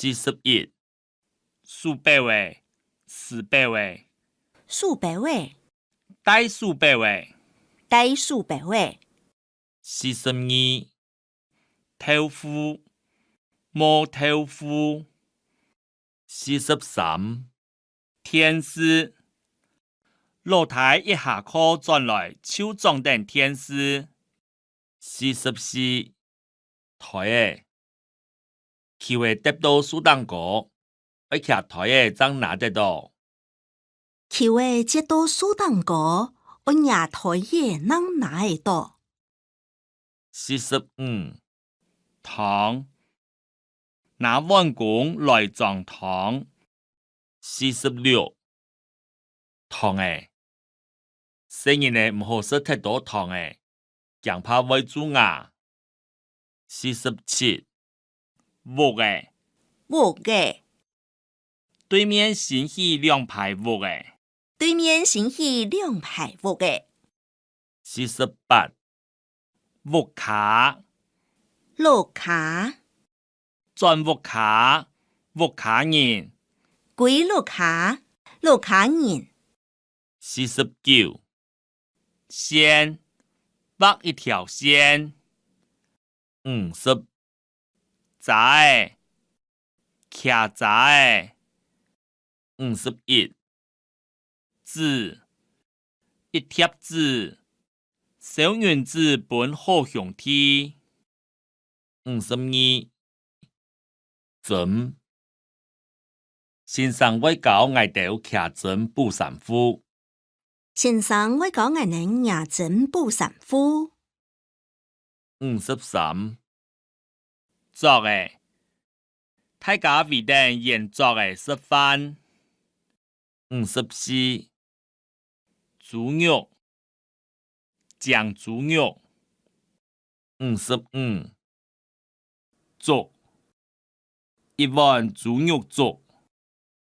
41数百位400位数百位大数百位大数百位42豆腐冇豆腐43天使露台一下课轉來手裝等天使44台的球會得到數檔高而且台的怎拿得到球的接到數檔高我nhà台的能拿得到45糖拿碗公來裝糖46糖誒細人誒唔好食太多糖誒驚怕會蛀牙47木誒木嘅對面新起兩排木誒對面新起兩排木嘅48木卡路卡轉木卡木卡人歸路卡路卡人49線畫一條線50閘誒徛閘誒51紙一貼紙小原子本好兄弟52針先生會教我哋徛針補衫褲先生會教我哋徛針補衫褲53作誒大家為等現作誒食飯54豬肉醬豬肉55粥一碗豬肉粥